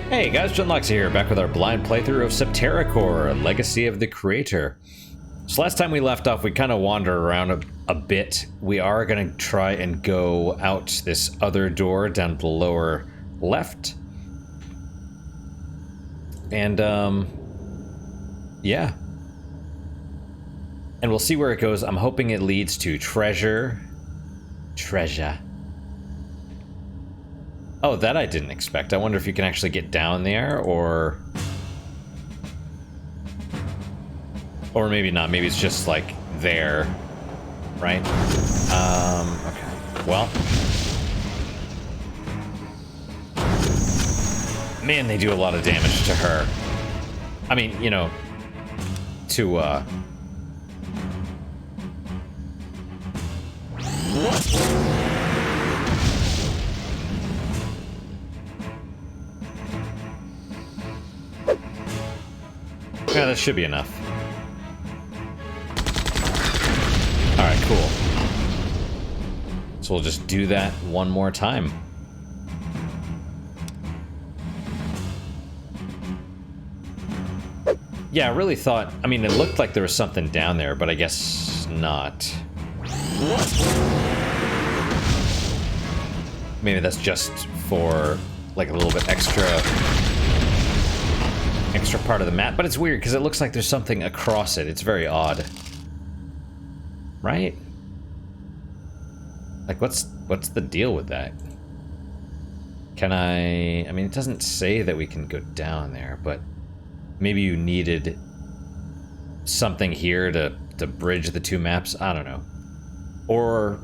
Hey guys, John Loxy here, back with our blind playthrough of Septerra, Legacy of the Creator. So last time we left off, we kind of wandered around a bit. We are going to try and go out this other door down the lower left. And, yeah. And we'll see where it goes. I'm hoping it leads to treasure. Treasure. Oh, that I didn't expect. I wonder if you can actually get down there, or maybe not. Maybe it's just, like, there, right? Okay. Well. Man, they do a lot of damage to her. I mean, you know, to, yeah, that should be enough. Alright, cool. So we'll just do that one more time. Yeah, I really thought... I mean, it looked like there was something down there, but I guess not. Maybe that's just for, like, a little bit extra part of the map, but it's weird because it looks like there's something across it. It's very odd, right? Like, what's the deal with that? Can I mean, it doesn't say that we can go down there, but maybe you needed something here to bridge the two maps. I don't know, or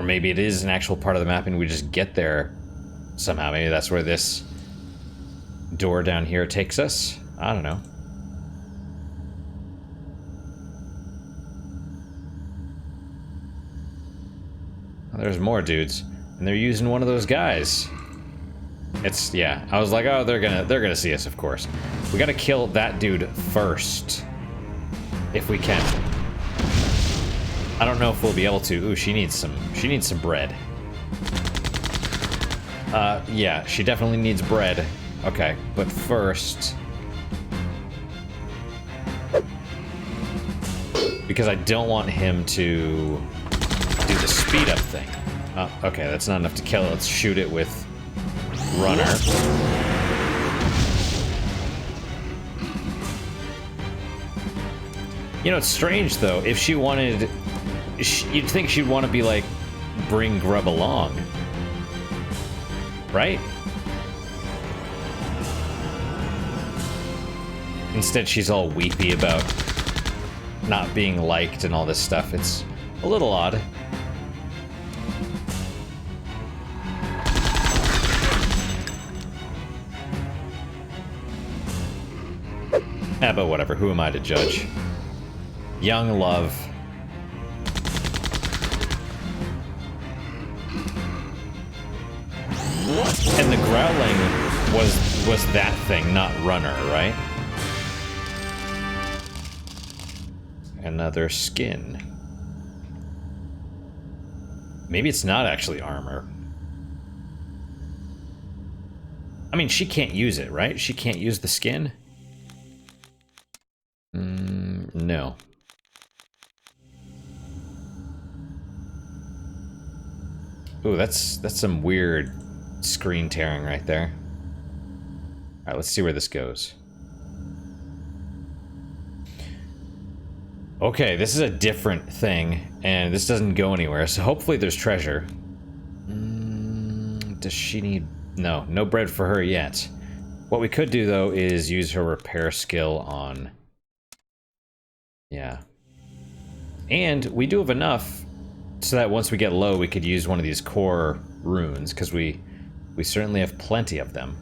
maybe it is an actual part of the map and we just get there somehow. Maybe that's where this door down here takes us. I don't know. Oh, there's more dudes, and they're using one of those guys. It's, yeah. I was like, oh, they're gonna see us, of course. We gotta kill that dude first, if we can. I don't know if we'll be able to. Ooh, she needs some bread. Yeah, she definitely needs bread. Okay, but first, because I don't want him to do the speed up thing. Oh, okay, that's not enough to kill it. Let's shoot it with runner. You know, it's strange though. If she wanted, you'd think she'd want to be like, bring Grub along, right? Instead, she's all weepy about not being liked and all this stuff. It's a little odd. Yeah, but whatever. Who am I to judge? Young love. And the growling was that thing, not runner, right? Another skin. Maybe it's not actually armor. I mean, she can't use it, right? She can't use the skin? No. Ooh, that's some weird screen tearing right there. Alright, let's see where this goes. Okay, this is a different thing, and this doesn't go anywhere, so hopefully there's treasure. Does she need... No bread for her yet. What we could do, though, is use her repair skill on... Yeah. And we do have enough so that once we get low, we could use one of these core runes, because we certainly have plenty of them.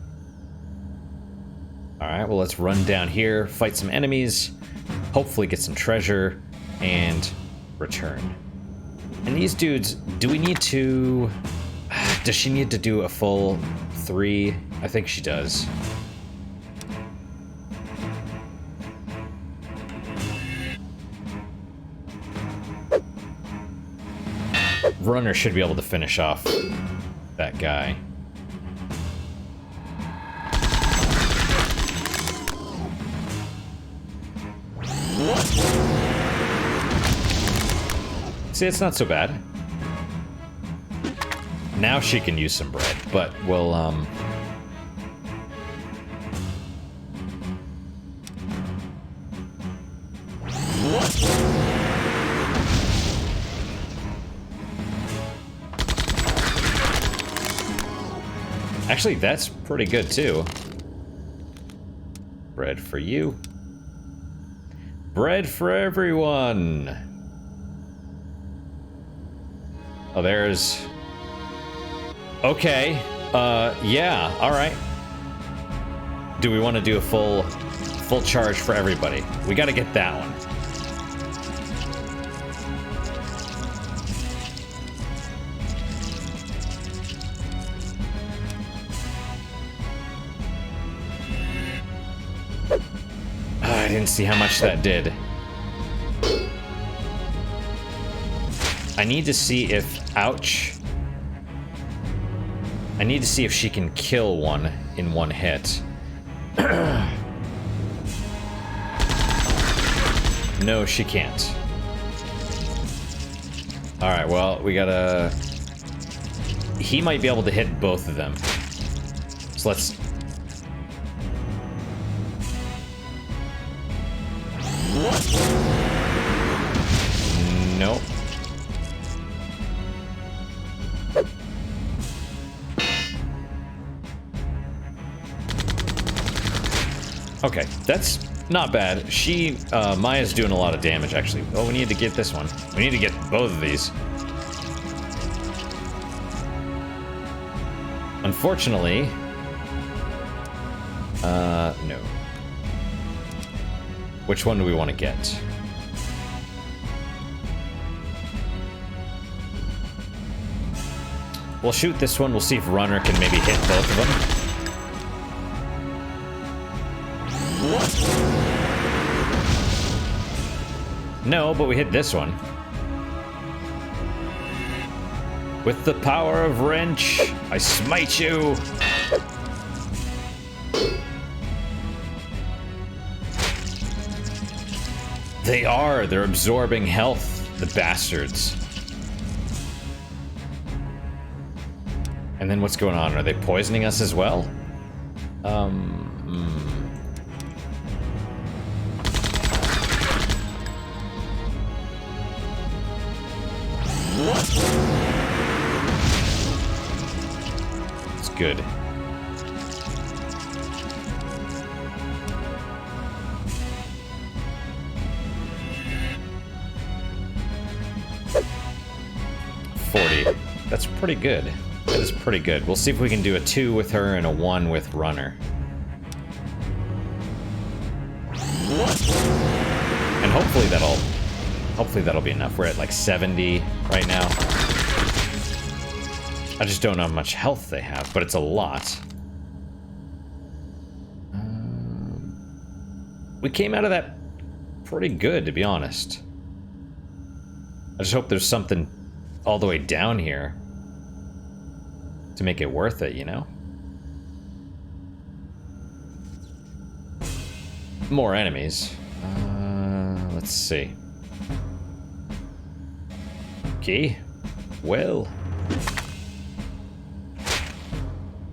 Alright, well, let's run down here, fight some enemies, hopefully get some treasure, and return. And these dudes, do we need to... Does she need to do a full 3? I think she does. Runner should be able to finish off that guy. See, it's not so bad. Now she can use some bread, but we'll, Actually, that's pretty good, too. Bread for you. Bread for everyone! Oh, there's... Okay. Yeah, alright. Do we want to do a full charge for everybody? We gotta get that one. I didn't see how much that did. I need to see if... Ouch. I need to see if she can kill one in one hit. No, she can't. Alright, well, we gotta... He might be able to hit both of them. So let's... Nope. Okay, that's not bad. She, Maya's doing a lot of damage, actually. Oh, we need to get this one. We need to get both of these. Unfortunately... no. Which one do we want to get? We'll shoot this one. We'll see if Runner can maybe hit both of them. No, but we hit this one. With the power of Wrench, I smite you! They are! They're absorbing health, the bastards. And then what's going on? Are they poisoning us as well? It's good. That's pretty good. That is pretty good. We'll see if we can do a 2 with her and a 1 with Runner. And hopefully that'll be enough. We're at like 70 right now. I just don't know how much health they have, but it's a lot. We came out of that pretty good, to be honest. I just hope there's something all the way down here to make it worth it, you know? More enemies. Let's see. Okay. Well.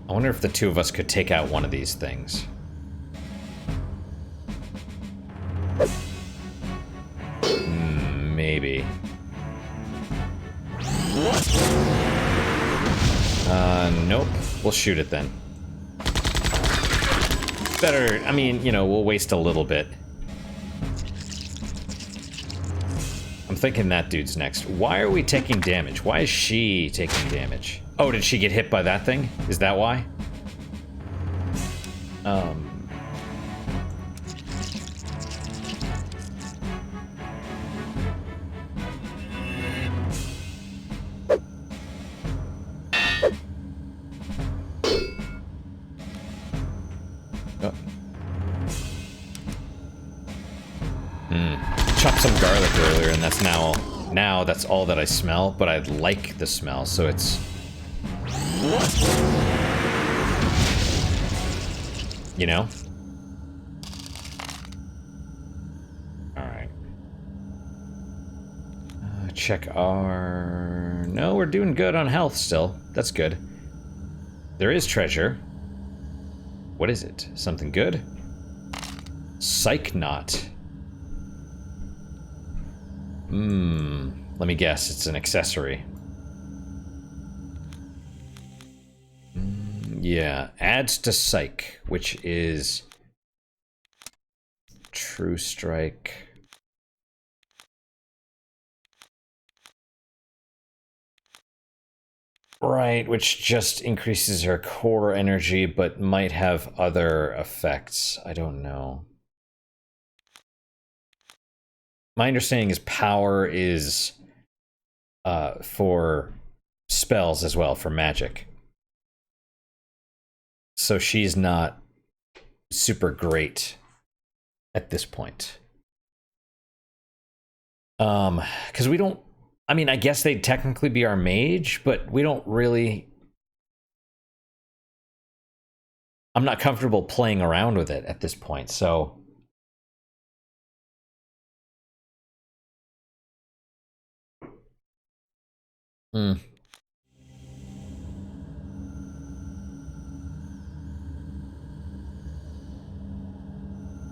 I wonder if the two of us could take out one of these things. Maybe. Nope. We'll shoot it then. Better, I mean, you know, we'll waste a little bit. I'm thinking that dude's next. Why are we taking damage? Why is she taking damage? Oh, did she get hit by that thing? Is that why? Chopped some garlic earlier, and that's now that's all that I smell, but I like the smell, so it's... You know? Alright. check our... No, we're doing good on health still. That's good. There is treasure. What is it? Something good? Psych knot. Let me guess. It's an accessory. Yeah. Adds to psych, which is... True strike. Right, which just increases her core energy, but might have other effects. I don't know. My understanding is power is for spells as well, for magic. So she's not super great at this point. Because we don't... I mean, I guess they'd technically be our mage, but we don't really... I'm not comfortable playing around with it at this point, so...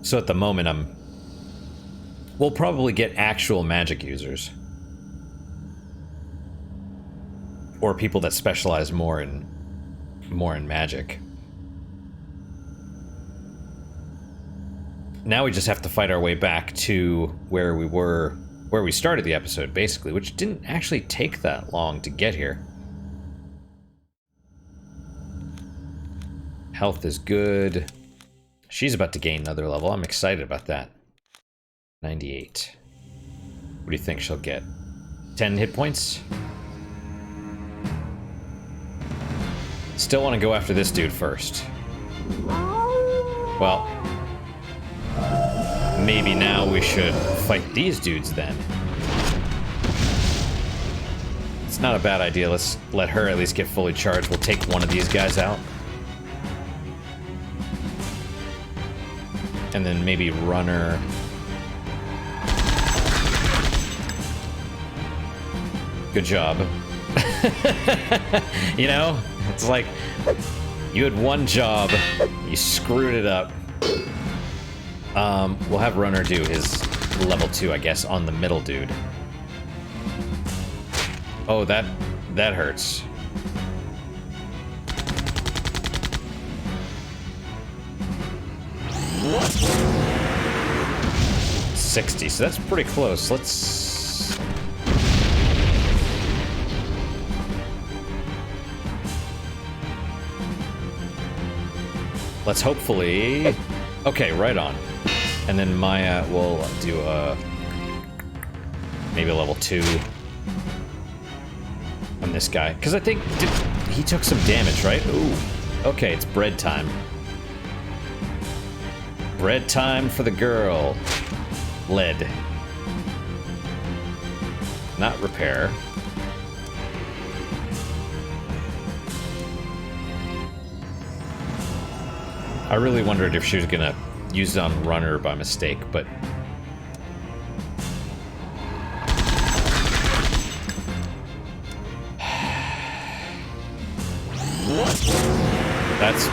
So at the moment, we'll probably get actual magic users. Or people that specialize more in magic. Now we just have to fight our way back to where we started the episode, basically, which didn't actually take that long to get here. Health is good. She's about to gain another level. I'm excited about that. 98. What do you think she'll get? 10 hit points? Still want to go after this dude first. Well, maybe now we should fight these dudes then. It's not a bad idea. Let's let her at least get fully charged. We'll take one of these guys out. And then maybe Runner. Good job. You know? It's like, you had one job, you screwed it up. We'll have Runner do his level 2, I guess, on the middle dude. Oh, that hurts. $60, so that's pretty close. Let's hopefully... Okay, right on. And then Maya will do maybe a level 2 on this guy. Because I think he took some damage, right? Ooh. Okay, it's bread time. Bread time for the girl. Lead. Not repair. I really wondered if she was gonna use it on Runner by mistake, but... That's...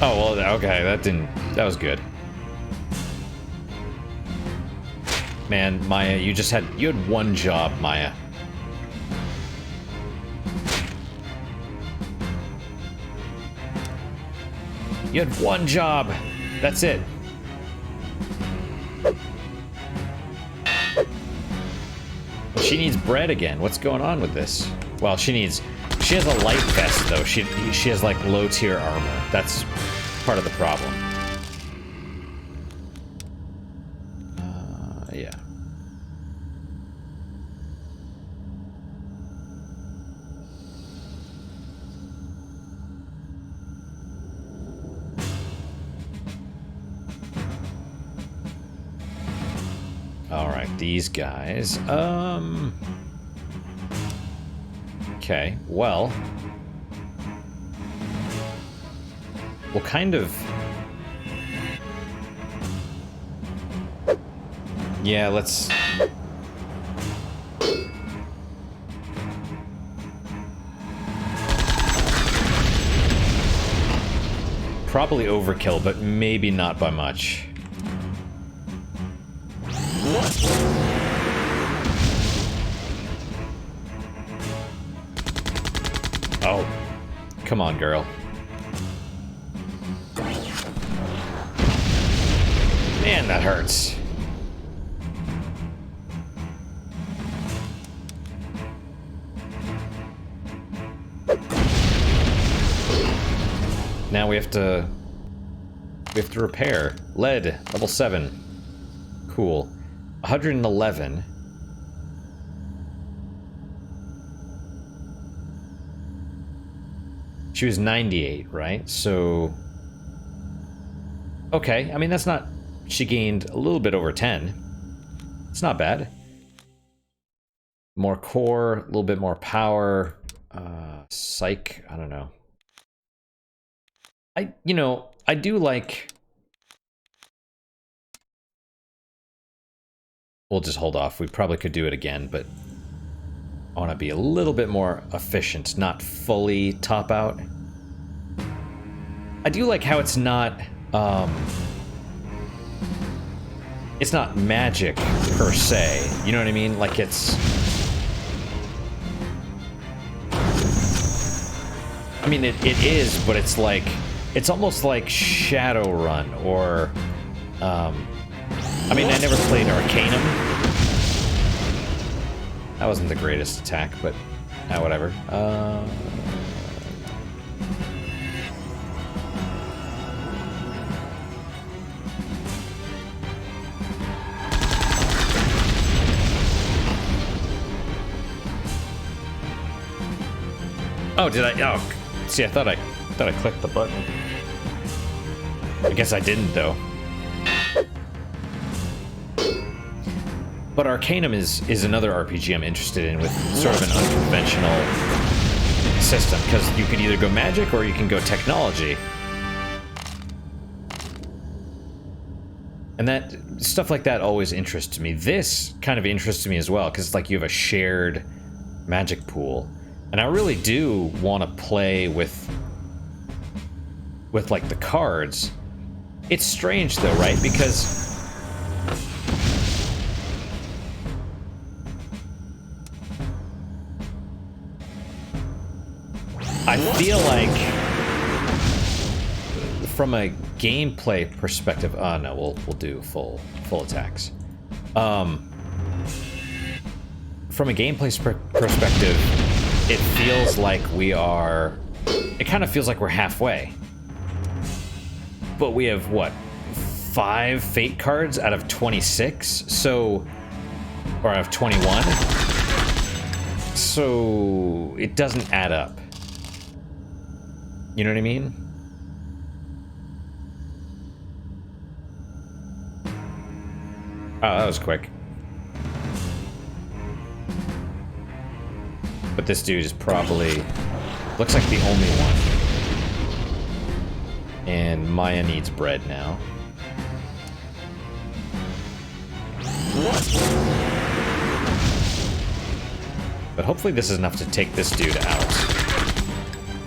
Oh, well, okay, that was good. Man, Maya, you had one job, Maya. You had one job. That's it. She needs bread again. What's going on with this? Well, she has a light vest though. She has like low tier armor. That's part of the problem. Yeah. Alright, these guys. Okay, well. We'll kind of... Yeah, let's... Probably overkill, but maybe not by much. Oh. Come on, girl. Man, that hurts. Now we have to repair. Lead, level 7. Cool. 111. She was 98, right? So... Okay, I mean, that's not... She gained a little bit over 10. It's not bad. More core, a little bit more power. Psych, I don't know. I do like... We'll just hold off. We probably could do it again, but I want to be a little bit more efficient, not fully top out. I do like how it's not magic per se. You know what I mean? Like it's... I mean, it is, but it's like... It's almost like Shadowrun or... I mean, I never played Arcanum. That wasn't the greatest attack, but whatever. Oh, did I? Oh, see, I thought I clicked the button. I guess I didn't, though. But Arcanum is another RPG I'm interested in with sort of an unconventional system, because you could either go magic or you can go technology. And that stuff like that always interests me. This kind of interests me as well, because it's like you have a shared magic pool. And I really do want to play with like the cards. It's strange though, right? Because I feel like, from a gameplay perspective, oh no, we'll do full attacks. From a gameplay perspective, it feels like it kind of feels like we're halfway. But we have what, 5 fate cards out of 26, so, or out of 21. So it doesn't add up. You know what I mean? Oh, that was quick. But this dude is probably... Looks like the only one. And Maya needs bread now. But hopefully this is enough to take this dude out.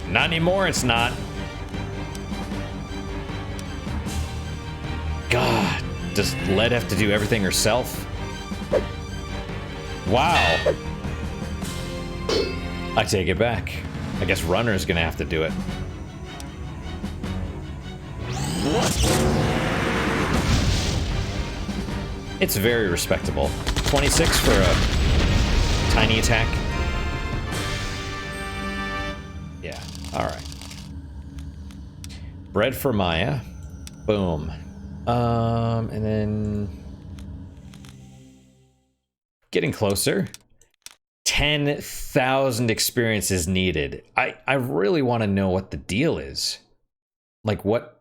Not anymore, it's not. God, does Lead have to do everything herself? Wow. I take it back. I guess Runner's gonna have to do it. It's very respectable. 26 for a tiny attack. Yeah, alright. Bread for Maya. Boom. And then... Getting closer. 10,000 experiences needed. I really want to know what the deal is. Like, what...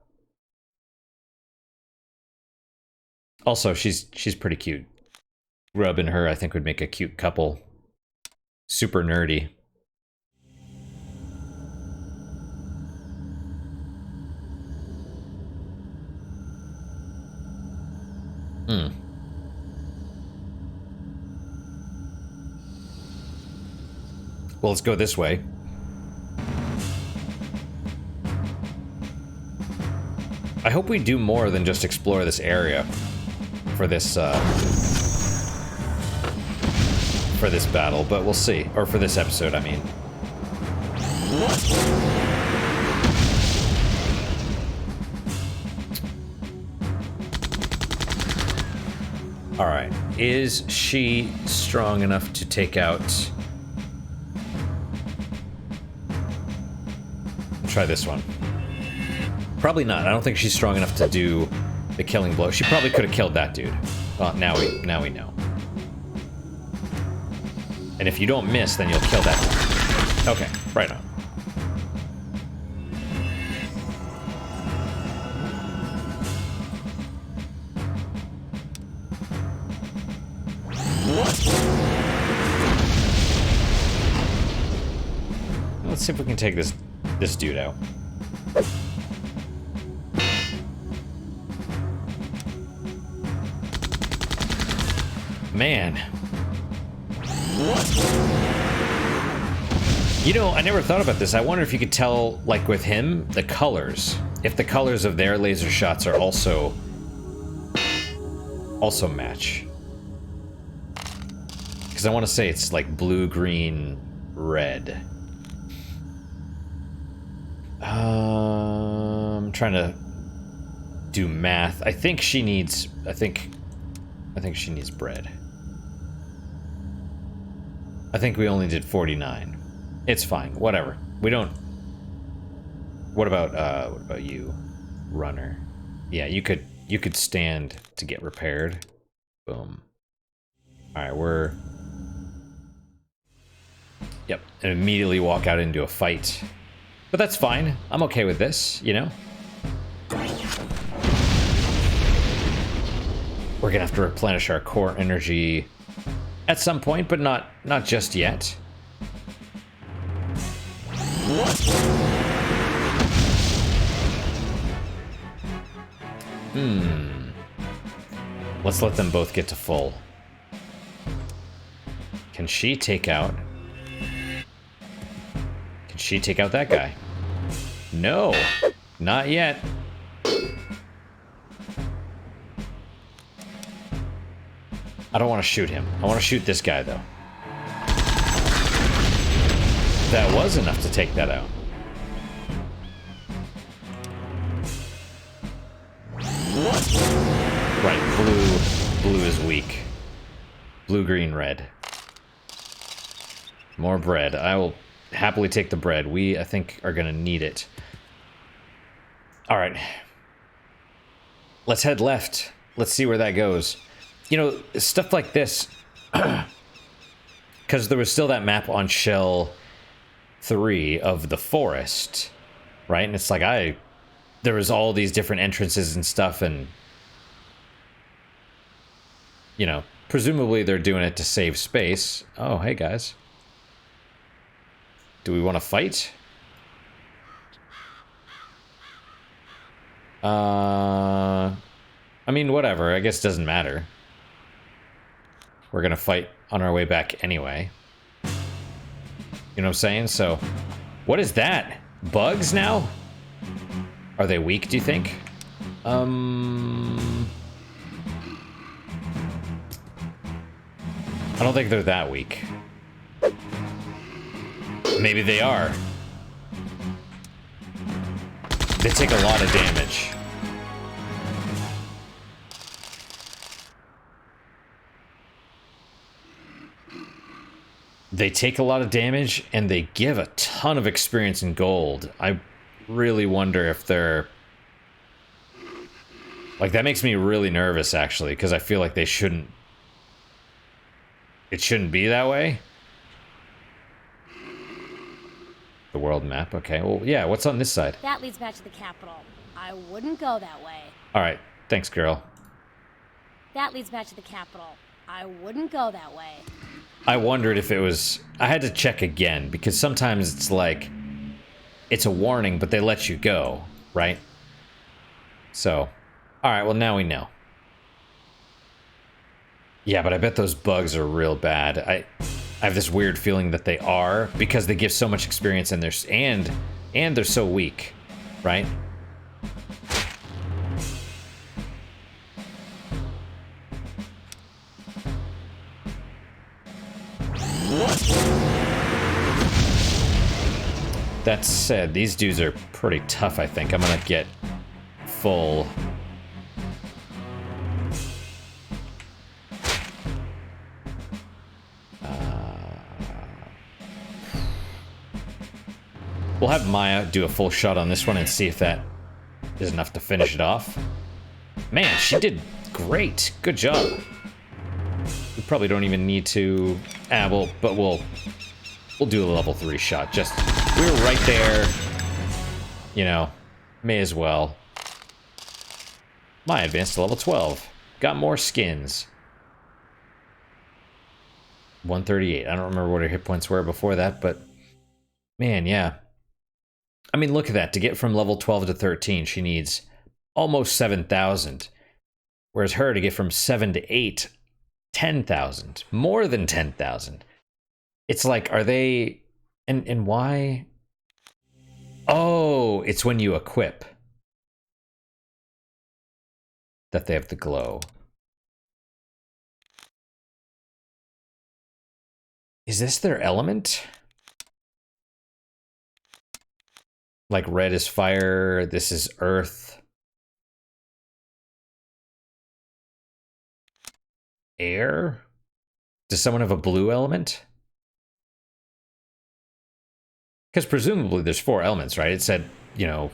Also, she's pretty cute. Grub and her, I think, would make a cute couple. Super nerdy. Well, let's go this way. I hope we do more than just explore this area for this battle, but we'll see. Or for this episode, I mean. Alright, is she strong enough to take out... Try this one. Probably not. I don't think she's strong enough to do the killing blow. She probably could have killed that dude. Well, now we know. And if you don't miss, then you'll kill that dude. Okay, right on. Let's see if we can take this dude out. Man. You know, I never thought about this. I wonder if you could tell, like with him, the colors. If the colors of their laser shots are also match. Because I want to say it's like blue, green, red. I'm trying to do math. I think she needs. I think she needs bread. I think we only did 49. It's fine. Whatever. We don't. What about you, runner? Yeah, you could stand to get repaired. Boom. All right, we're. Yep, and immediately walk out into a fight. But that's fine. I'm okay with this, you know? We're gonna have to replenish our core energy at some point, but not just yet. Let's let them both get to full. Can she take out... Can she take out that guy? No, not yet. I don't want to shoot him. I want to shoot this guy, though. That was enough to take that out. Right, blue is weak. Blue, green, red. More bread. I will happily take the bread. We, I think, are gonna need it. Alright. Let's head left. Let's see where that goes. You know, stuff like this... Because there was still that map on Shell 3 of the forest, right? And it's like, there was all these different entrances and stuff, and... You know, presumably they're doing it to save space. Oh, hey, guys. Do we want to fight? I mean, whatever. I guess it doesn't matter. We're gonna fight on our way back anyway. You know what I'm saying? So, what is that? Bugs now? Are they weak, do you think? I don't think they're that weak. Maybe they are. They take a lot of damage. They take a lot of damage, and they give a ton of experience in gold. I really wonder if they're... Like, that makes me really nervous, actually, because I feel like they shouldn't... It shouldn't be that way. The world map, okay. Well, yeah, what's on this side? That leads back to the capital. I wouldn't go that way. Alright, thanks, girl. That leads back to the capital. I wouldn't go that way. I wondered if it was... I had to check again, because sometimes it's like... It's a warning, but they let you go, right? So, alright, well now we know. Yeah, but I bet those bugs are real bad. I have this weird feeling that they are, because they give so much experience and they're so weak, right? That said, these dudes are pretty tough, I think. I'm gonna get full. We'll have Maya do a full shot on this one and see if that is enough to finish it off. Man, she did great. Good job. We probably don't even need to... but we'll do a level 3 shot. Just, we were right there. You know, may as well. Maya advanced to level 12. Got more skins. 138. I don't remember what her hit points were before that, but... Man, yeah. I mean, look at that. To get from level 12 to 13, she needs almost 7,000. Whereas her, to get from 7 to 8, 10,000. More than 10,000. It's like, are they... And why... Oh, it's when you equip that they have the glow. Is this their element? Like red is fire, this is earth. Air? Does someone have a blue element? Because presumably there's 4 elements, right? It said, you know...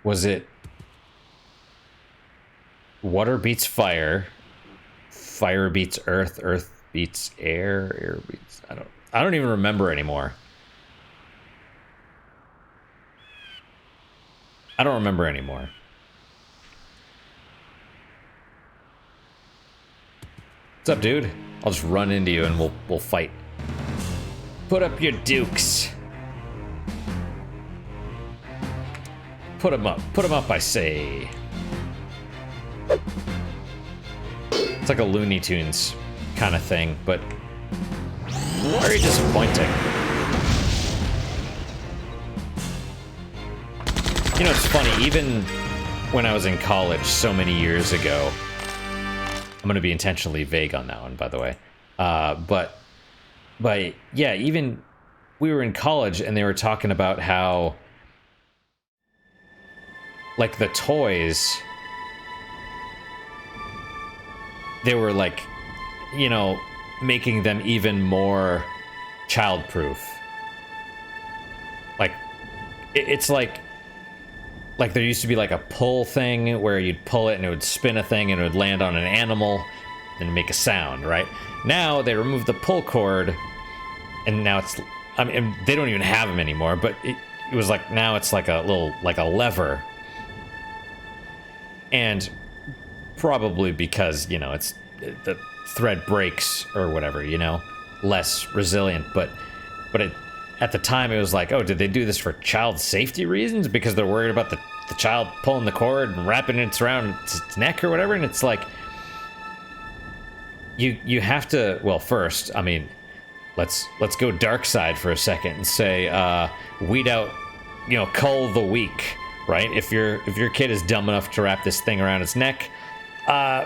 Was it... Water beats fire. Fire beats earth. Earth beats air. Air beats... I don't even remember anymore. I don't remember anymore. What's up, dude? I'll just run into you and we'll fight. Put up your dukes. Put them up. Put them up, I say. It's like a Looney Tunes kind of thing, but very disappointing. You know, it's funny, even when I was in college so many years ago, I'm going to be intentionally vague on that one, by the way. But yeah, even we were in college and they were talking about how, like, the toys, they were like, you know, making them even more childproof. Like, it's like there used to be like a pull thing where you'd pull it and it would spin a thing and it would land on an animal and make a sound, right? Now they removed the pull cord and now it's, I mean, they don't even have them anymore, but it was like, now it's like a little, like a lever. And probably because, you know, it's, the thread breaks or whatever, you know, less resilient, but it, at the time it was like, oh, did they do this for child safety reasons because they're worried about the child pulling the cord and wrapping it around its neck or whatever? And it's like, you have to, well, first, I mean, let's go dark side for a second and say, weed out, you know, cull the weak, right? If your kid is dumb enough to wrap this thing around its neck,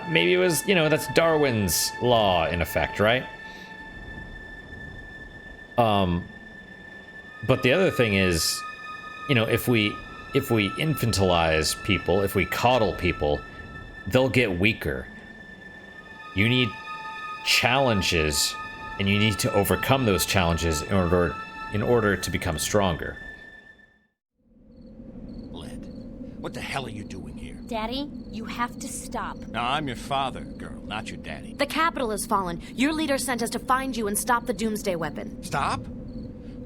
maybe it was, you know, that's Darwin's law in effect, right? But the other thing is, you know, if we infantilize people, if we coddle people, they'll get weaker. You need challenges, and you need to overcome those challenges in order to become stronger. Led, what the hell are you doing here? Daddy, you have to stop. No, I'm your father, girl, not your daddy. The capital has fallen. Your leader sent us to find you and stop the Doomsday weapon. Stop?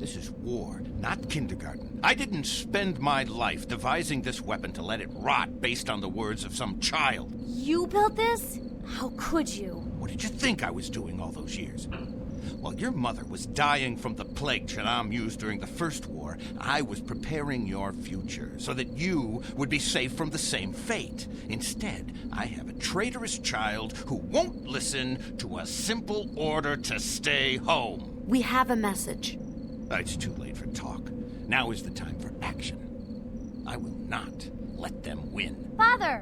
This is war, not kindergarten. I didn't spend my life devising this weapon to let it rot based on the words of some child. You built this? How could you? What did you think I was doing all those years? While your mother was dying from the plague Shaddam used during the First War, I was preparing your future so that you would be safe from the same fate. Instead, I have a traitorous child who won't listen to a simple order to stay home. We have a message. It's too late for talk. Now is the time for action. I will not let them win. Father!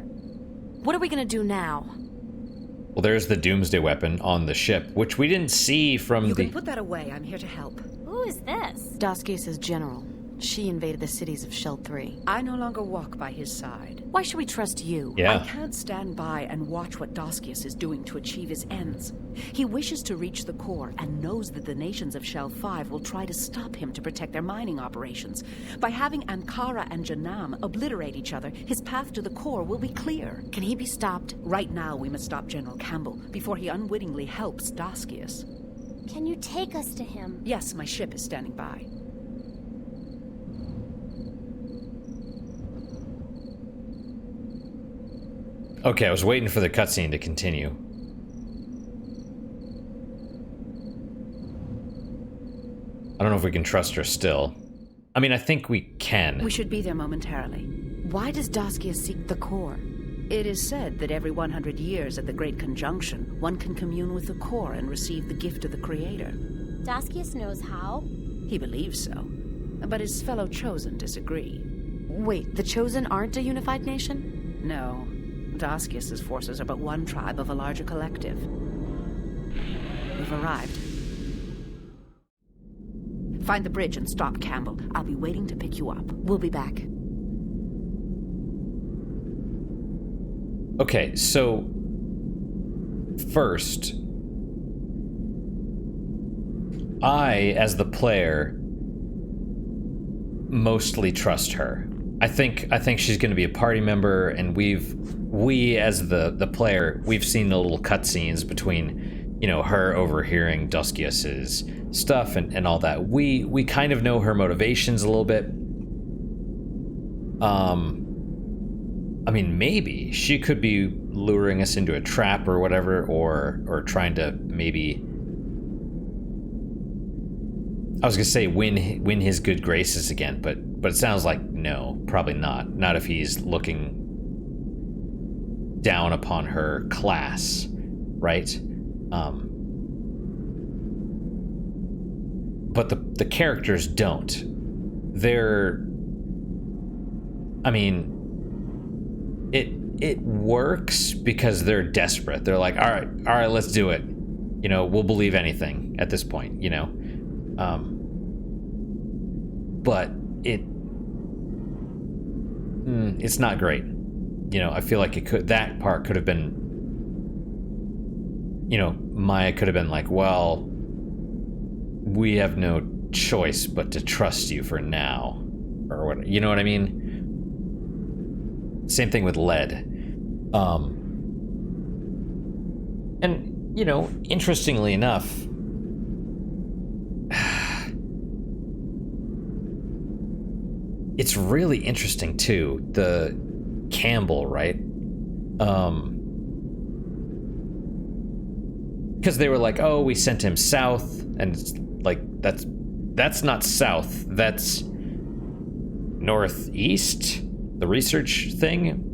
What are we gonna do now? Well, there's the Doomsday weapon on the ship, which we didn't see from You the... can put that away. I'm here to help. Who is this? Daskius' general. She invaded the cities of Shell 3. I no longer walk by his side. Why should we trust you? Yeah. I can't stand by and watch what Daskius is doing to achieve his ends. He wishes to reach the core and knows that the nations of Shell 5 will try to stop him to protect their mining operations. By having Ankara and Janam obliterate each other, his path to the core will be clear. Can he be stopped? Right now, we must stop General Campbell before he unwittingly helps Daskius. Can you take us to him? Yes, my ship is standing by. Okay, I was waiting for the cutscene to continue. I don't know if we can trust her still. I mean, I think we can. We should be there momentarily. Why does Daskius seek the core? It is said that every 100 years at the Great Conjunction, one can commune with the core and receive the gift of the Creator. Daskius knows how? He believes so. But his fellow Chosen disagree. Wait, the Chosen aren't a unified nation? No. Daskius' forces are but one tribe of a larger collective. We've arrived. Find the bridge and stop Campbell. I'll be waiting to pick you up. We'll be back. Okay, so first, I, as the player, mostly trust her. I think she's going to be a party member, and we as the player, we've seen the little cutscenes between, you know, her overhearing Daskius's stuff and all that. We kind of know her motivations a little bit. I mean, maybe she could be luring us into a trap or whatever, or trying to maybe, I was gonna say win his good graces again, but it sounds like no, probably not. Not if he's looking down upon her class, right? But the characters don't. They're, I mean, it works because they're desperate. They're like, all right, let's do it. You know, we'll believe anything at this point, you know. But it's not great. You know, I feel like that part could have been, you know, Maya could have been like, well, we have no choice but to trust you for now, or what, you know what I mean? Same thing with Lead. And, you know, interestingly enough, it's really interesting too, the Campbell, right? Because they were like, oh, we sent him south, and it's like, that's not south, that's northeast, the research thing.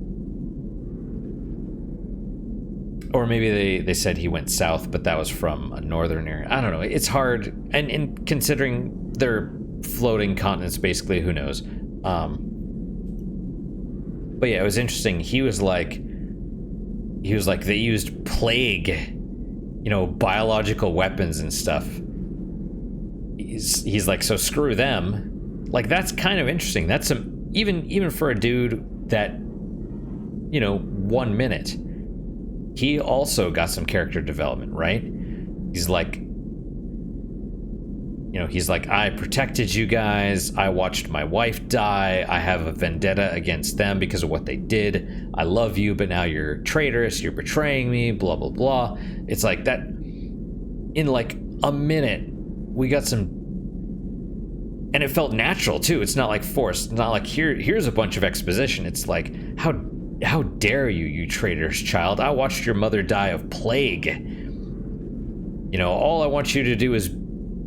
Or maybe they said he went south, but that was from a northern area. I don't know. It's hard, and considering they're floating continents, basically, who knows? But yeah, it was interesting. He was like, they used plague, you know, biological weapons and stuff. He's like, so screw them. Like, that's kind of interesting. That's even for a dude that, you know, 1 minute. He also got some character development, right? He's like, you know, he's like, I protected you guys. I watched my wife die. I have a vendetta against them because of what they did. I love you, but now you're traitorous. You're betraying me, blah, blah, blah. It's like that. In like a minute, we got some, and it felt natural too. It's not like forced. It's not like here's a bunch of exposition. It's like, how dare you, you traitorous child? I watched your mother die of plague. You know, all I want you to do is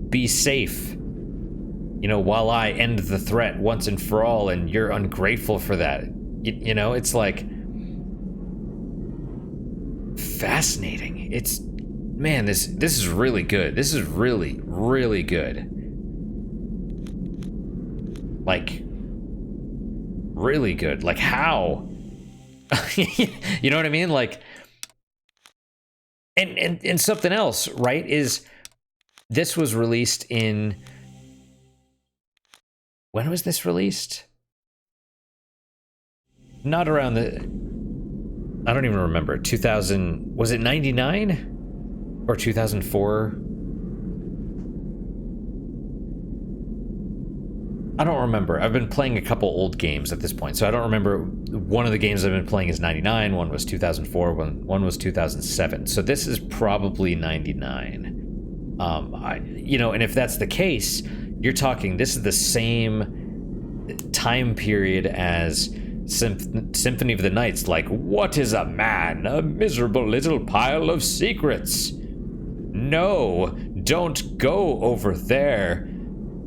be safe, you know, while I end the threat once and for all, and you're ungrateful for that. You know, it's like fascinating. It's, man, this is really good. This is really, really good. Like, really good. Like, how? You know what I mean? Like, and something else, right, is this was released in When was this released? Not around the... I don't even remember. 2000... Was it 99? Or 2004? I don't remember. I've been playing a couple old games at this point, so I don't remember. One of the games I've been playing is 99, one was 2004, one was 2007. So this is probably 99. And if that's the case, you're talking, this is the same time period as Symphony of the Night's like, what is a man? A miserable little pile of secrets. No, don't go over there.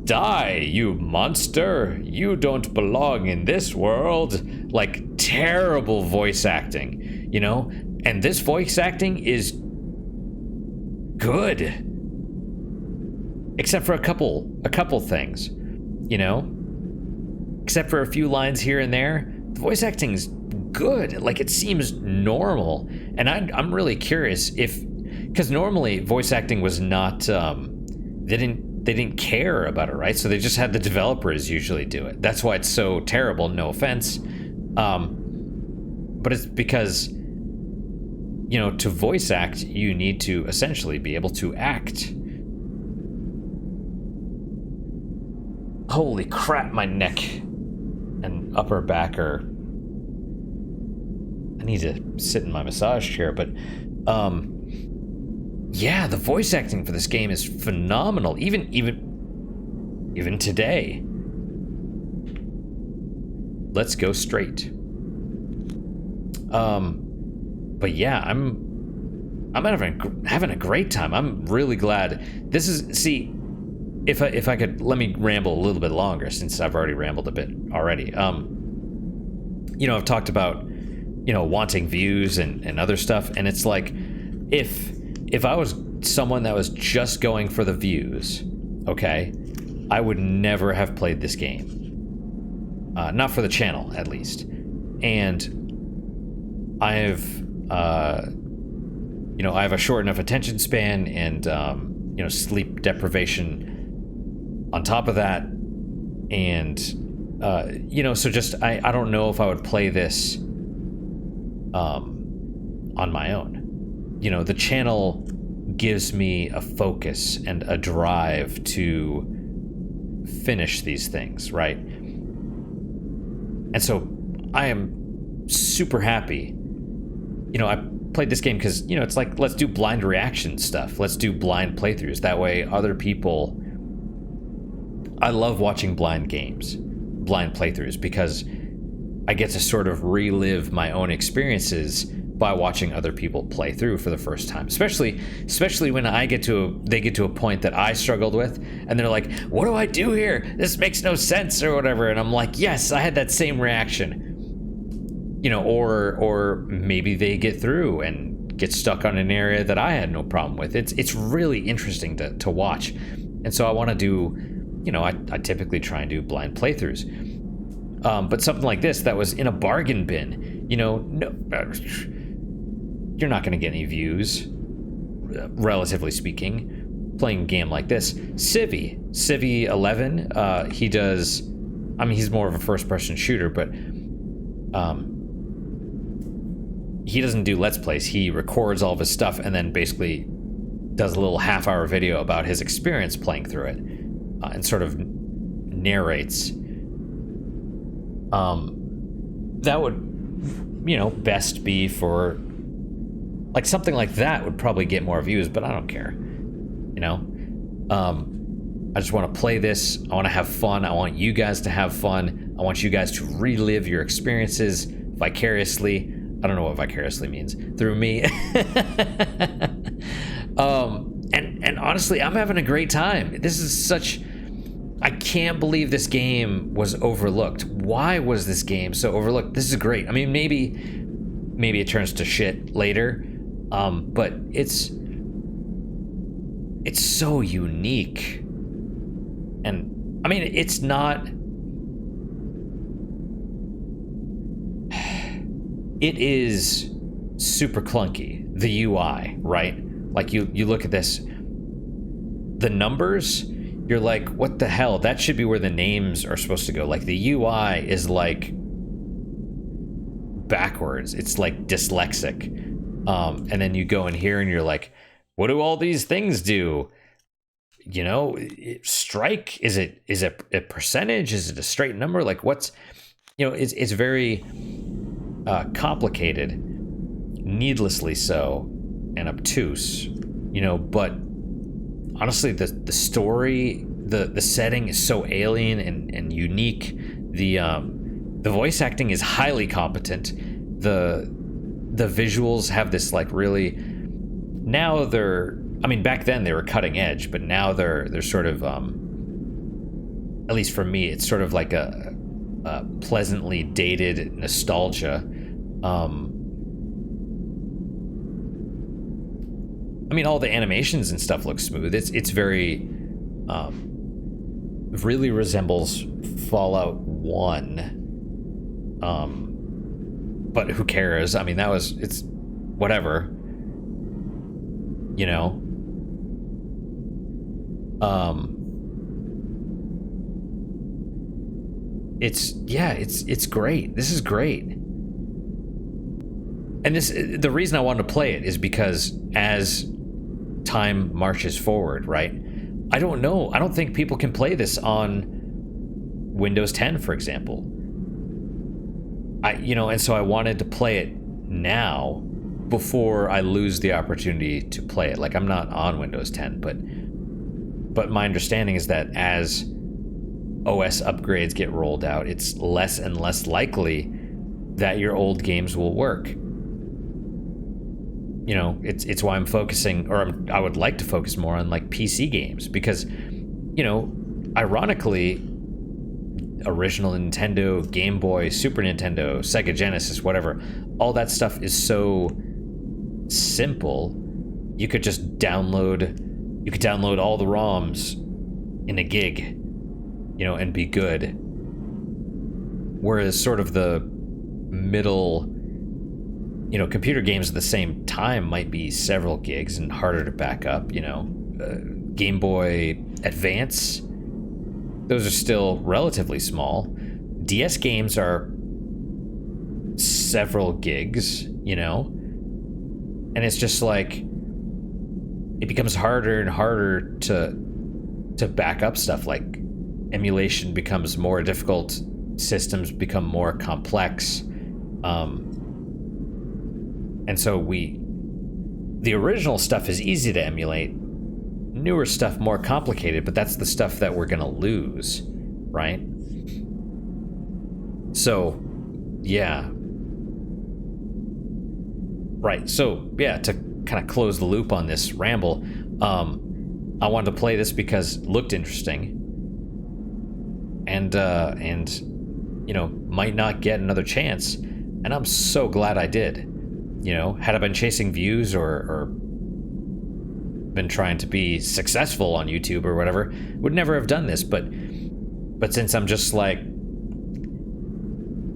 Die, you monster! You don't belong in this world. Like, terrible voice acting, you know? And this voice acting is good. Except for a couple things, you know? Except for a few lines here and there, the voice acting's good. Like, it seems normal. And I'm really curious if... Because normally, voice acting was not... They didn't care about it, right? So they just had the developers usually do it. That's why it's so terrible, no offense. But it's because, you know, to voice act, you need to essentially be able to act. Holy crap, my neck and upper back are... I need to sit in my massage chair, but... Yeah, the voice acting for this game is phenomenal, even today. Let's go straight. But yeah, I'm having a great time. I'm really glad. This is, see, if I could, let me ramble a little bit longer since I've already rambled a bit already. You know, I've talked about, you know, wanting views and other stuff, and it's like, if I was someone that was just going for the views, okay, I would never have played this game. Not for the channel, at least. And I've, you know, I have a short enough attention span and, you know, sleep deprivation on top of that. And, you know, so just, I don't know if I would play this on my own. You know, the channel gives me a focus and a drive to finish these things, right? And so I am super happy. You know, I played this game because, you know, it's like, let's do blind reaction stuff. Let's do blind playthroughs. That way other people... I love watching blind games, blind playthroughs, because I get to sort of relive my own experiences by watching other people play through for the first time, especially when they get to a point that I struggled with, and they're like, "What do I do here? This makes no sense," or whatever, and I'm like, "Yes, I had that same reaction," you know, or maybe they get through and get stuck on an area that I had no problem with. It's really interesting to watch, and so I want to do, you know, I typically try and do blind playthroughs, but something like this that was in a bargain bin, you know, no. You're not going to get any views, relatively speaking, playing a game like this. Civvy 11, he does, I mean, he's more of a first-person shooter, but he doesn't do Let's Plays. He records all of his stuff and then basically does a little half-hour video about his experience playing through it, and sort of narrates. That would, you know, best be for... Like, something like that would probably get more views, but I don't care, you know? I just want to play this. I want to have fun. I want you guys to have fun. I want you guys to relive your experiences vicariously. I don't know what vicariously means. Through me. And honestly, I'm having a great time. This is such... I can't believe this game was overlooked. Why was this game so overlooked? This is great. I mean, maybe it turns to shit later. But it's so unique. And I mean, it's not, it is super clunky, the UI, right? Like you look at this, the numbers, you're like, what the hell? That should be where the names are supposed to go. Like, the UI is like backwards. It's like dyslexic. And then you go in here and you're like, what do all these things do? You know, strike, is it a percentage? Is it a straight number? Like, what's, you know, it's very complicated, needlessly so, and obtuse, you know. But honestly, the story, the setting is so alien and unique. The voice acting is highly competent. The visuals have this like really, now they're, I mean, back then they were cutting edge, but now they're sort of, at least for me, it's sort of like a pleasantly dated nostalgia. I mean, all the animations and stuff look smooth. It's very, really resembles Fallout 1. But who cares? I mean, it's whatever, you know. It's great. This is great. And the reason I wanted to play it is because as time marches forward, right? I don't know. I don't think people can play this on Windows 10, for example. And so I wanted to play it now before I lose the opportunity to play it. Like, I'm not on Windows 10, but my understanding is that as OS upgrades get rolled out, it's less and less likely that your old games will work. You know, it's why I'm focusing, or I would like to focus more on like PC games, because, you know, ironically, original Nintendo, Game Boy, Super Nintendo, Sega Genesis, whatever, all that stuff is so simple. You could download all the ROMs in a gig, you know, and be good. Whereas sort of the middle, you know, computer games at the same time might be several gigs and harder to back up, you know. Game Boy Advance, those are still relatively small. DS games are several gigs, you know. And it's just like, it becomes harder and harder to back up stuff. Like, emulation becomes more difficult, systems become more complex. And so the original stuff is easy to emulate, newer stuff more complicated, but that's the stuff that we're gonna lose, right? So, yeah. Right, so, yeah, to kind of close the loop on this ramble, I wanted to play this because it looked interesting, and you know, might not get another chance, and I'm so glad I did. You know, had I been chasing views or been trying to be successful on YouTube or whatever, would never have done this. But since I'm just like,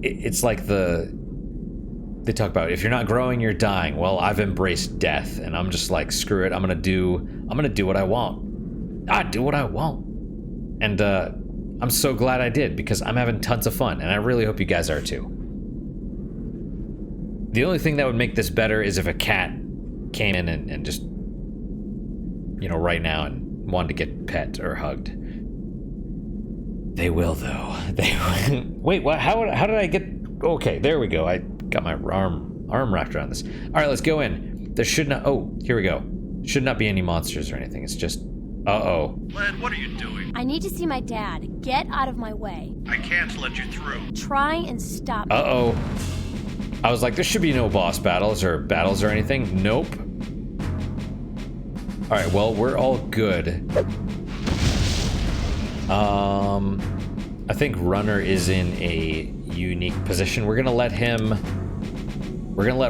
it's like they talk about, if you're not growing, you're dying. Well, I've embraced death, and I'm just like, screw it. I'm gonna do what I want. I do what I want, and I'm so glad I did, because I'm having tons of fun, and I really hope you guys are too. The only thing that would make this better is if a cat came in and just, you know, right now and wanted to get pet or hugged. They will, though. They will. Wait, what? How did I get? Okay, there we go. I got my arm wrapped around this. All right, let's go in. There should not. Oh, here we go. Should not be any monsters or anything. It's just. Uh-oh. Lad, what are you doing? I need to see my dad. Get out of my way. I can't let you through. Try and stop me. Uh-oh. I was like, there should be no boss battles or anything. Nope. Alright, well, we're all good. I think Runner is in a unique position. We're gonna let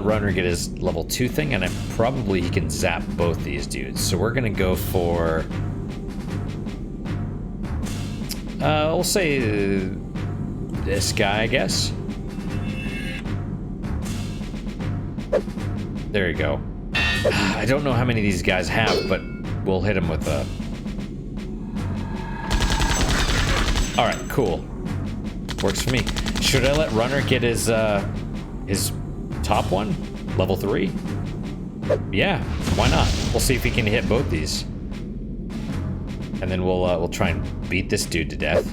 Runner get his level 2 thing, and probably he can zap both these dudes. So we're gonna go for... we'll say this guy, I guess. There you go. I don't know how many of these guys have, but we'll hit him with a... Cool. Works for me. Should I let Runner get his top one? Level 3? Yeah, why not? We'll see if he can hit both these. And then we'll try and beat this dude to death.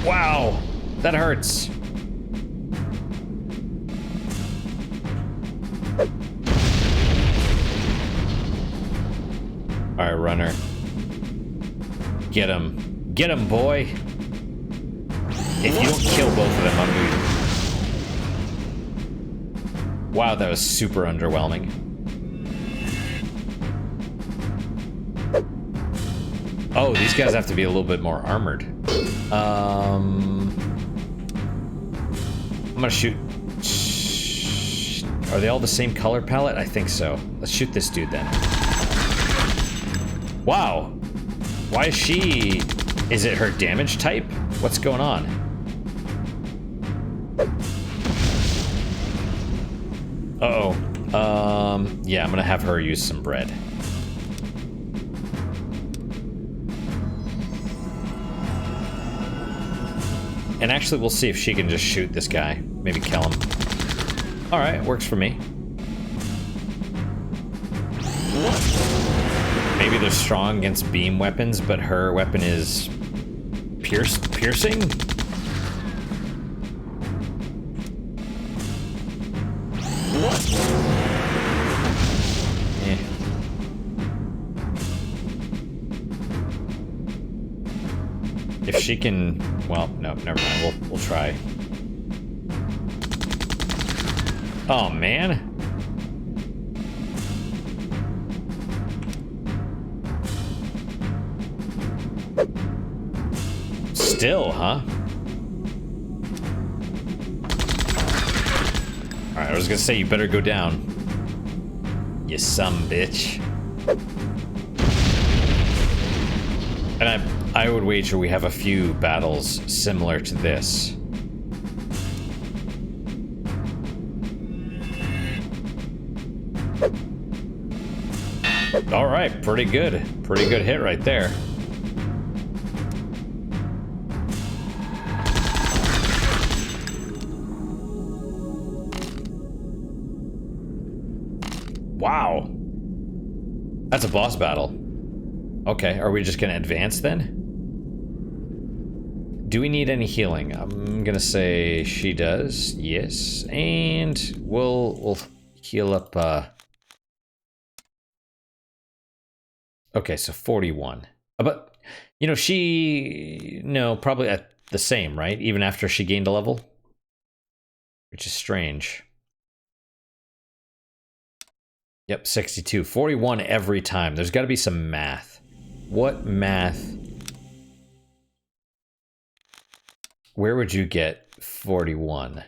Wow! That hurts. Alright, Runner. Get him. Get him, boy! If you don't kill both of them, I'm moving. Wow, that was super underwhelming. Oh, these guys have to be a little bit more armored. I'm gonna shoot. Are they all the same color palette? I think so. Let's shoot this dude then. Wow. Why is she... Is it her damage type? What's going on? Uh-oh. Yeah, I'm gonna have her use some bread. And actually, we'll see if she can just shoot this guy. Maybe kill him. Alright, works for me. Maybe they're strong against beam weapons, but her weapon is... piercing? Eh. If she can... Well, no, never mind. We'll try. Oh, man. Still, huh? Alright, I was gonna say you better go down. You some bitch. And I would wager we have a few battles similar to this. Alright, pretty good. Pretty good hit right there. Wow. That's a boss battle. Okay, are we just gonna advance then? Do we need any healing? I'm gonna say she does. Yes. And we'll heal up, okay, so 41. But, you know, no, probably at the same, right? Even after she gained a level? Which is strange. Yep, 62. 41 every time. There's got to be some math. What math? Where would you get 41? I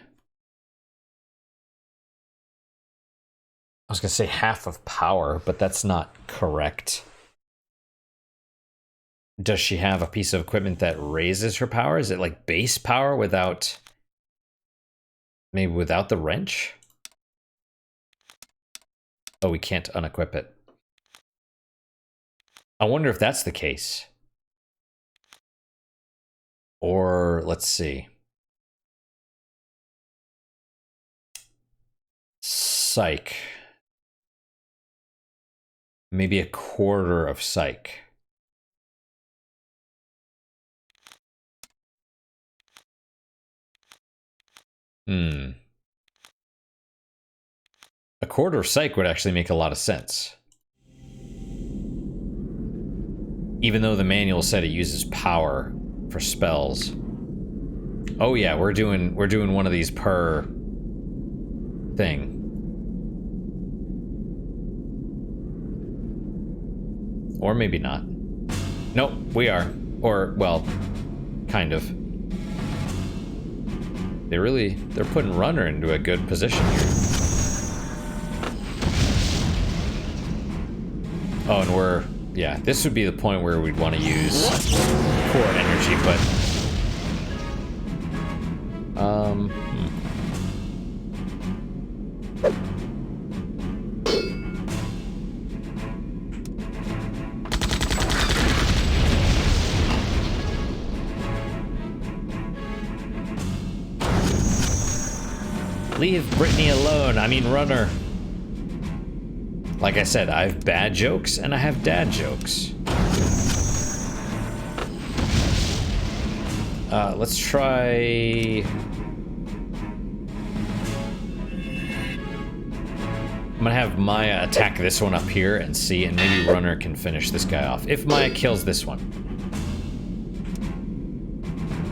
was going to say half of power, but that's not correct. Does she have a piece of equipment that raises her power? Is it like base power without... Maybe without the wrench? Oh, we can't unequip it. I wonder if that's the case. Or, let's see. Psych. Maybe a quarter of psych. A quarter of psych would actually make a lot of sense. Even though the manual said it uses power for spells. Oh yeah, we're doing one of these per thing. Or maybe not. Nope, we are. Or, well, kind of. They're putting Runner into a good position here. Oh, and yeah, this would be the point where we'd want to use core energy, but... Leave Brittany alone. I mean, Runner. Like I said, I have bad jokes and I have dad jokes. Let's try... I'm gonna have Maya attack this one up here and see, and maybe Runner can finish this guy off. If Maya kills this one.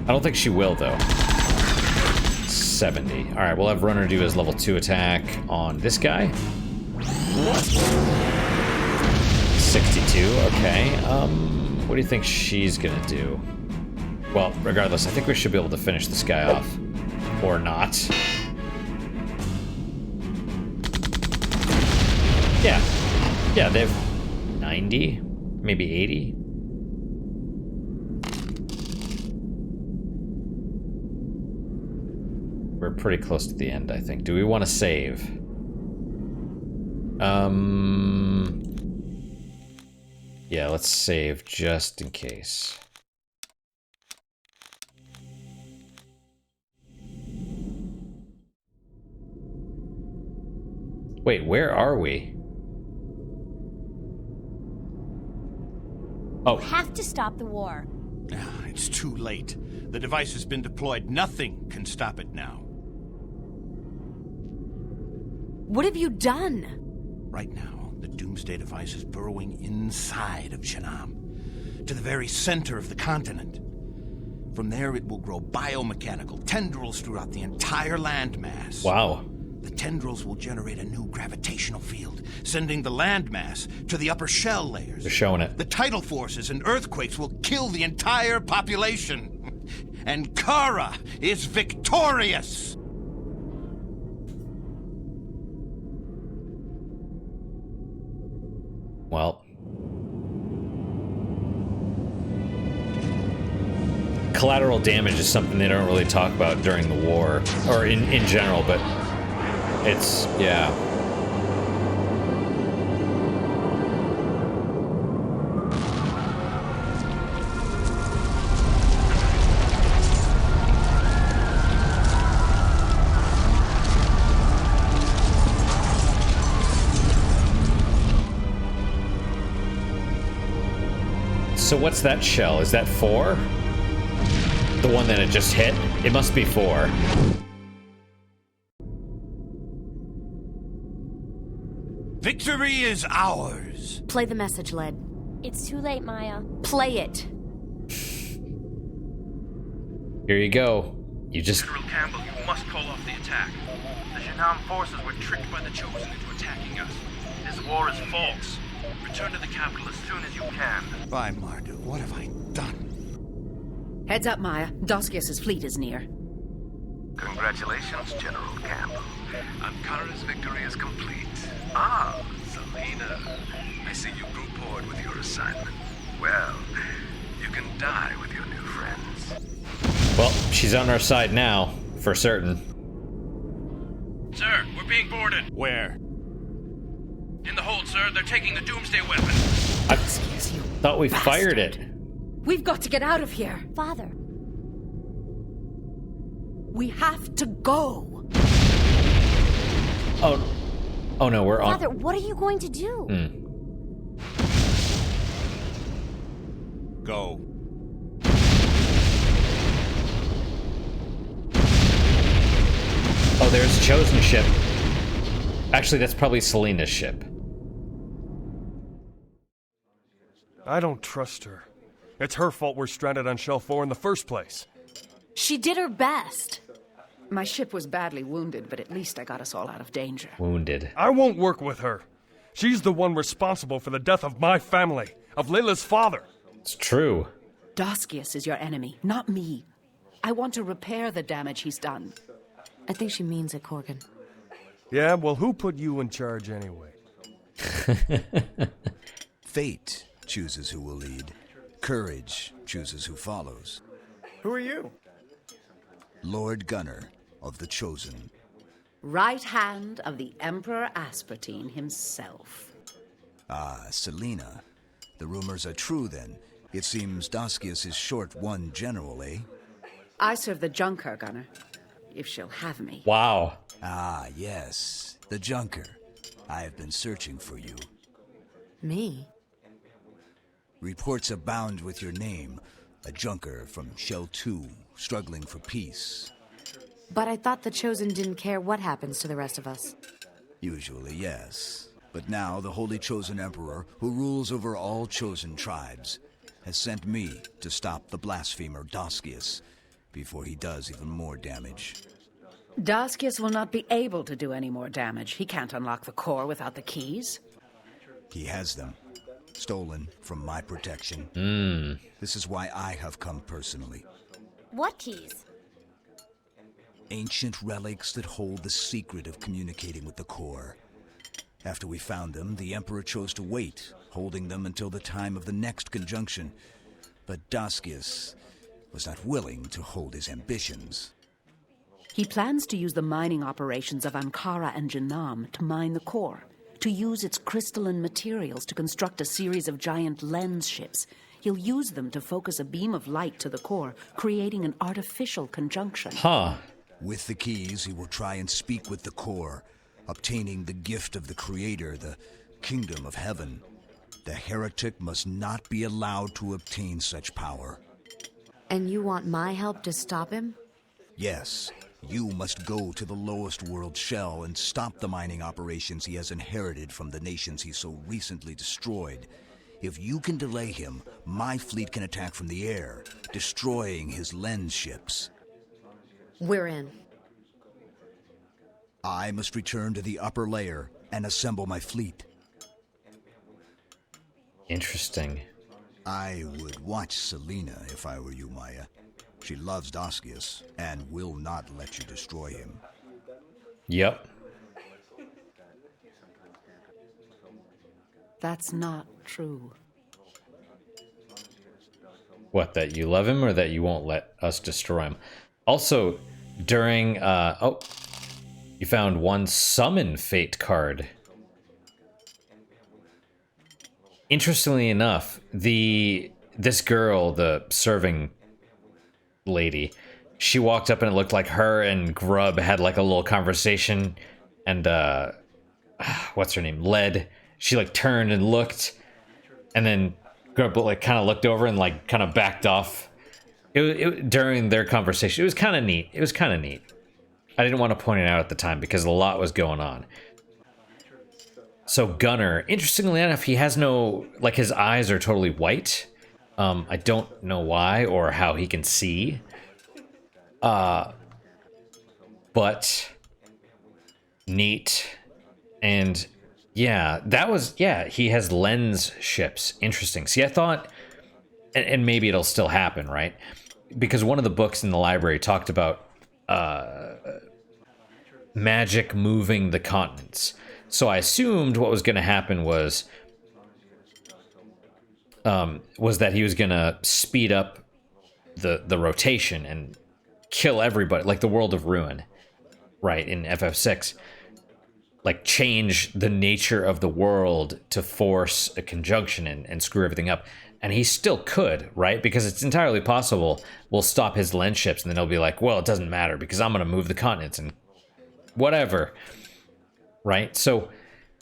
I don't think she will, though. 70. Alright, we'll have Runner do his level 2 attack on this guy. 62, okay. What do you think she's gonna do? Well, regardless, I think we should be able to finish this guy off. Or not. Yeah. Yeah, they have 90, maybe 80. We're pretty close to the end, I think. Do we want to save? Yeah, let's save just in case. Wait, where are we? Oh. You have to stop the war. It's too late. The device has been deployed. Nothing can stop it now. What have you done? Right now, the Doomsday device is burrowing inside of Chenam, to the very center of the continent. From there, it will grow biomechanical tendrils throughout the entire landmass. Wow. The tendrils will generate a new gravitational field, sending the landmass to the upper shell layers. They're showing it. The tidal forces and earthquakes will kill the entire population. And Kara is victorious! Well. Collateral damage is something they don't really talk about during the war, or in general, but it's, yeah. So what's that shell? Is that 4? The one that it just hit? It must be 4. Victory is ours! Play the message, Led. It's too late, Maya. Play it. Here you go. You just... General Campbell, you must call off the attack. The Shenam forces were tricked by the Chosen into attacking us. This war is false. Return to the capital as soon as you can. By Marduk, what have I done? Heads up, Maya. Doskias' fleet is near. Congratulations, General Campbell. Ankara's victory is complete. Ah, Selena. I see you grew bored with your assignment. Well, you can die with your new friends. Well, she's on our side now, for certain. Sir, we're being boarded. Where? In the hold, sir. They're taking the Doomsday weapon. I Doskias, you thought we bastard. fired it. We've got to get out of here. Father. We have to go. Oh. Oh no, we're on... Father, what are you going to do? Go. Oh, there's a Chosen ship. Actually, that's probably Selena's ship. I don't trust her. It's her fault we're stranded on Shell 4 in the first place. She did her best. My ship was badly wounded, but at least I got us all out of danger. Wounded. I won't work with her. She's the one responsible for the death of my family, of Layla's father. It's true. Doskias is your enemy, not me. I want to repair the damage he's done. I think she means it, Corgan. Yeah, well, who put you in charge anyway? Fate chooses who will lead. Courage chooses who follows. Who are you? Lord Gunner of the Chosen. Right hand of the Emperor Aspartine himself. Ah, Selena. The rumors are true, then. It seems Doskias is short one general, eh? I serve the Junker, Gunner. if she'll have me. Wow. Ah, yes. The Junker. I have been searching for you. Me? Reports abound with your name. A Junker from Shell 2, struggling for peace. But I thought the Chosen didn't care what happens to the rest of us. Usually, yes. But now the Holy Chosen Emperor, who rules over all Chosen tribes, has sent me to stop the blasphemer Doskius before he does even more damage. Daskius will not be able to do any more damage. He can't unlock the core without the keys. He has them. Stolen from my protection. This is why I have come personally. What keys? Ancient relics that hold the secret of communicating with the core. After we found them, the Emperor chose to wait, holding them until the time of the next conjunction. But Daskius was not willing to hold his ambitions. He plans to use the mining operations of Ankara and Janam to mine the core, to use its crystalline materials to construct a series of giant lens ships. He'll use them to focus a beam of light to the core, creating an artificial conjunction. Huh. With the keys, he will try and speak with the core, obtaining the gift of the Creator, the kingdom of heaven. The heretic must not be allowed to obtain such power. And you want my help to stop him? Yes, you must go to the lowest world Shell and stop the mining operations he has inherited from the nations he so recently destroyed. If you can delay him, my fleet can attack from the air, destroying his lens ships. We're in. I must return to the upper layer and assemble my fleet. Interesting. I would watch Selena if I were you, Maya. She loves Doskius and will not let you destroy him. Yep. That's not true. What, that you love him or that you won't let us destroy him? Also, during, you found one summon fate card. Interestingly enough, this girl, the serving lady, she walked up and it looked like her and Grub had like a little conversation, and what's her name? Led. She like turned and looked, and then Grub like kind of looked over and like kind of backed off. During their conversation, it was kind of neat. It was kind of neat. I didn't want to point it out at the time because a lot was going on. So Gunner, interestingly enough, he has no, like, his eyes are totally white. I don't know why or how he can see. But neat. And yeah, he has lens ships. Interesting. See, I thought, and maybe it'll still happen, right? Because one of the books in the library talked about magic moving the continents. So I assumed what was going to happen was that he was going to speed up the rotation and kill everybody, like the World of Ruin, right, in FF6. Like, change the nature of the world to force a conjunction and screw everything up. And he still could, right? Because it's entirely possible we'll stop his lens ships and then he'll be like, well, it doesn't matter because I'm going to move the continents and whatever. Right? So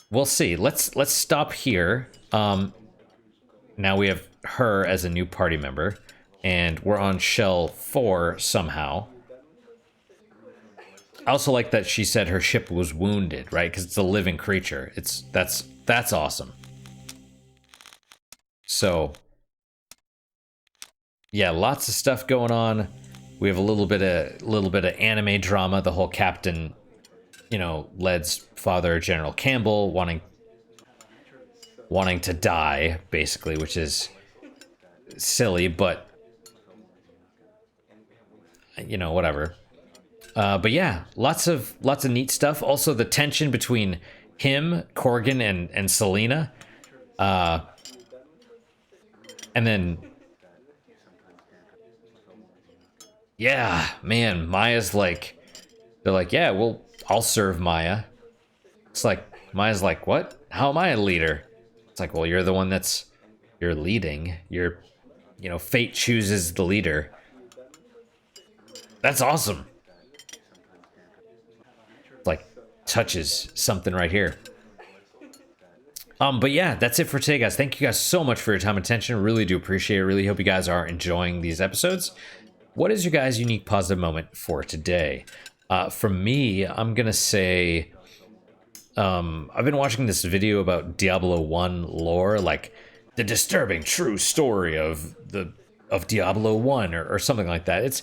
we'll see. Let's stop here. Now we have her as a new party member, and we're on Shell 4 somehow. I also like that she said her ship was wounded, right? Because it's a living creature. That's awesome. So yeah, lots of stuff going on. We have a little bit of anime drama. The whole Captain, Led's father, General Campbell, wanting to die, basically, which is silly, but whatever. But yeah, lots of neat stuff. Also, the tension between him, Corgan, and Selena, and then yeah, man, Maya's like, they're like, yeah, well, I'll serve Maya. It's like, Maya's like, what? How am I a leader? It's like, well, you're the one you're leading. Fate chooses the leader. That's awesome. touches something right here. But yeah, that's it for today, guys. Thank you guys so much for your time and attention. Really do appreciate it. Really hope you guys are enjoying these episodes. What is your guys' unique positive moment for today? For me, I'm gonna say, I've been watching this video about Diablo 1 lore, like the disturbing true story of Diablo 1 or something like that.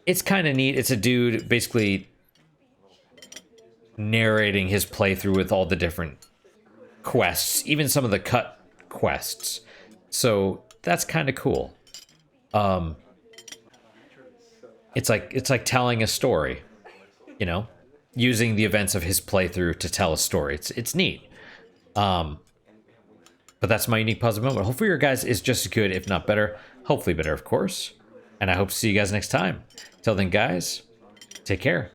It's kind of neat. It's a dude basically narrating his playthrough with all the different quests, even some of the cut quests. So that's kind of cool. It's like telling a story, you know, using the events of his playthrough to tell a story. It's neat. But that's my unique positive moment. Hopefully your guys is just as good, if not better. Hopefully better, of course. And I hope to see you guys next time. Till then, guys, take care.